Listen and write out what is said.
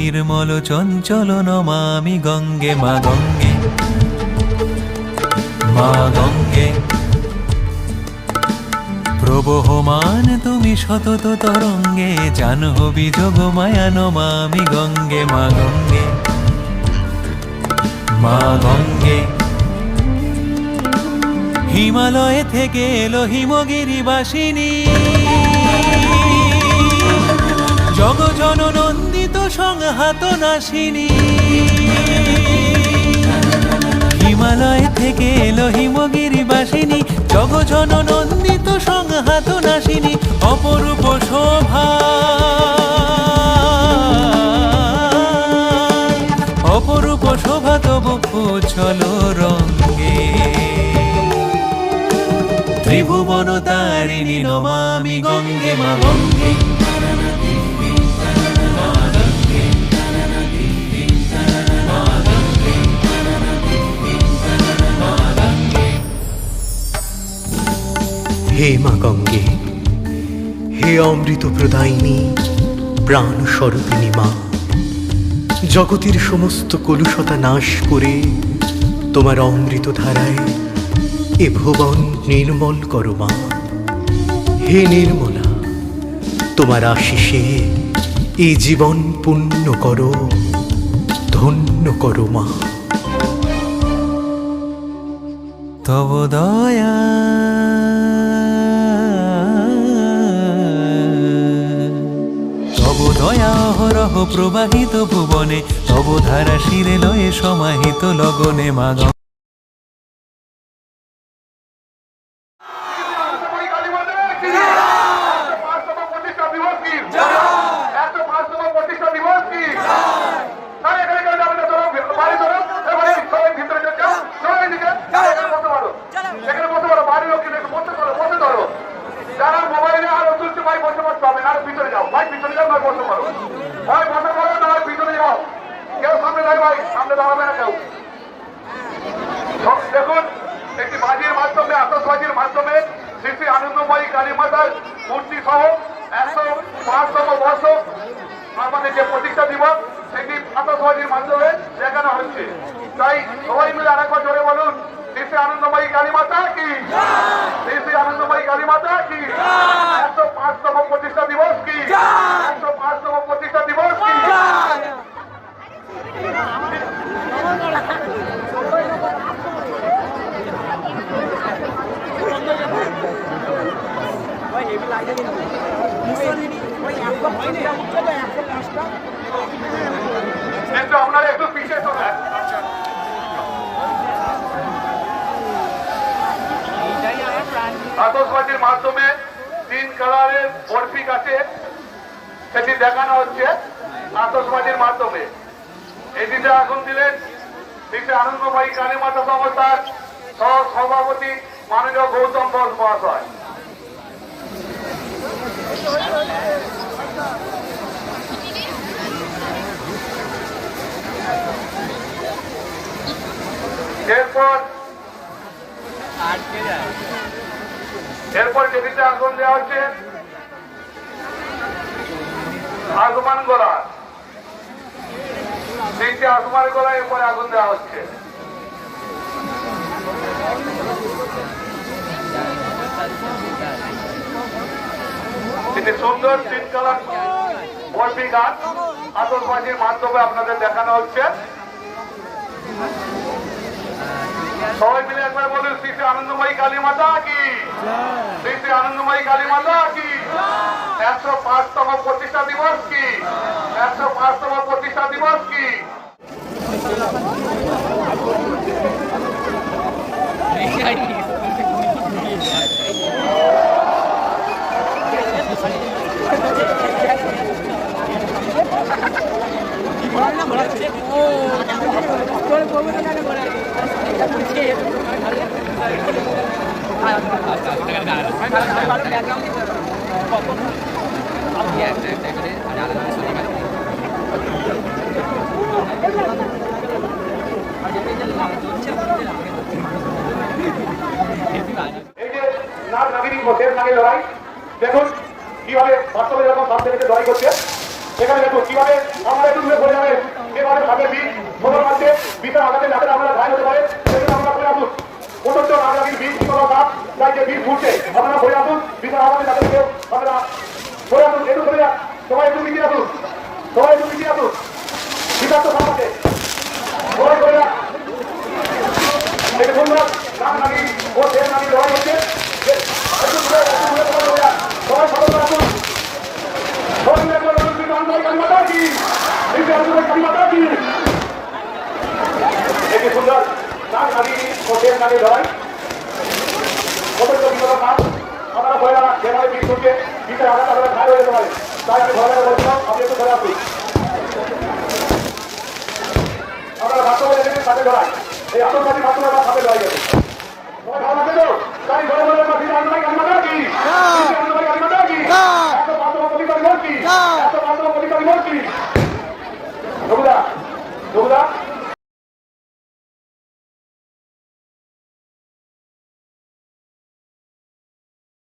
নির্মল চঞ্চল নমামি গঙ্গে মা গঙ্গে মা গঙ্গে প্রবহমান তুমি সতত তরঙ্গে জাহ্নবী যোগমায়া নমামি গঙ্গে মা গঙ্গে মা গঙ্গে হিমালয় থেকে এলো হিমগিরিবাসিনী জগজন নন্দিত সংহাত নাশিনী হিমালয় থেকে এলো হিমগিরিবাসিনী জগজন নন্দিত সংহাত নাশিনী অপরূপ শোভা অপরূপ শোভা তবু উজ্জ্বল রঙ্গে ত্রিভুবন তারিণী নমামি গঙ্গে মা গঙ্গে হে মা গঙ্গে, হে অমৃত প্রদায়িনী প্রাণ স্বরূপিণী মা, জগতের সমস্ত কলুষতা নাশ করে তোমার অমৃত ধারায় এ ভুবন নির্মল করো মা। হে নির্মলা, তোমার আশিসে এ জীবন পুণ্য করো, ধন্য করো মা। তব দয়া তব দয়া অহরহ প্রবাহিত ভুবনে তব ধারা শিরে লয়ে সমাহিত লগনে মা যারা মোবাইলে আরো তুলছে ভাই বসে পড়তে হবে না, ভিতরে যাও ভাই, ভিতরে যাও, নয় বসে পড়ো ভাই, বসে পড়ো না, ভিতরে যাও, কেউ সামনে যায় ভাই, সামনে দাঁড়াবে না কেউ। দেখুন, একটি বাজির মাধ্যমে, আতশবাজির মাধ্যমে শ্রী শ্রী আনন্দময়ী কালী মাতার মূর্তি সহ 105তম বর্ষ আমাদের যে প্রতিষ্ঠা দিবস সেটি আতশবাজির মাধ্যমে দেখানো হচ্ছে। তাই সবাই মিলে আরেকবার জোরে বলুন, শ্রী শ্রী আনন্দময়ী কালী মাতা কি, শ্রী শ্রী আনন্দময়ী কালী মাতা কি, 105তম প্রতিষ্ঠা দিবস কি, 105তম প্রতিষ্ঠা দিবস কি। কিন্তু আপনারা একটু পিছিয়ে চলেন। আতশবাজির মাধ্যমে 3 কালারের বরফি কাছে সেটি দেখানো হচ্ছে আতশবাজির মাধ্যমে। এটিতে আগুন দিলেন শ্রী শ্রী আনন্দময়ী কালী মাতা সংস্থার সহ সভাপতি মাননীয় গৌতম ঘোষ মহাশয়। এরপর যেটিতে আগুন দেওয়া হচ্ছে আসমান গোলা, তিনটে আসমান গোলা এরপরে আগুন দেওয়া হচ্ছে। এটি সুন্দর 3 কালার বরফি গাছ আতশবাজির মাধ্যমে আপনাদের দেখানো হচ্ছে। সবাই মিলে একবার বলুন, শ্রী শ্রী আনন্দময়ী কালী মাতা কি, শ্রী শ্রী আনন্দময়ী কালী মাতা কি, 105তম প্রতিষ্ঠা দিবস কি, 105তম প্রতিষ্ঠা দিবস কি। দেখুন কিভাবে বাস্তবে যখন বাচ্চাদেরকে লড়াই করছে, সেখানে দেখুন কিভাবে আমরা একটু ঘুরে শ্রী আনন্দময়ী কালী মাতা কি একটি সুন্দর নাচ নারী ও শেষ নারী লড়াই প্রত্যেকটা বিগত নাচ আপনারা বলে না যেভাবে বীর সূর্যে গীতের আঘাত আপনারা ঘায় হয়ে যেতে পারে তাই আমি ঘরে বলছিলাম আপনি একটু ধরে আসুন আপনারা বাস্তবে দেখেছেন সাথে লড়াই এই আতঙ্কবাদী বাস্তবে আমার সাথে লড়াই গেছে সবাই ভালো লাগবে তো তাই ঘরে বলে শ্রী আনন্দময়ী কালী মাতা কি শ্রী আনন্দময়ী কালী মাতা কি এত বাস্তব অধিকারী মূর্তি এত বাস্তব অধিকারী মূর্তি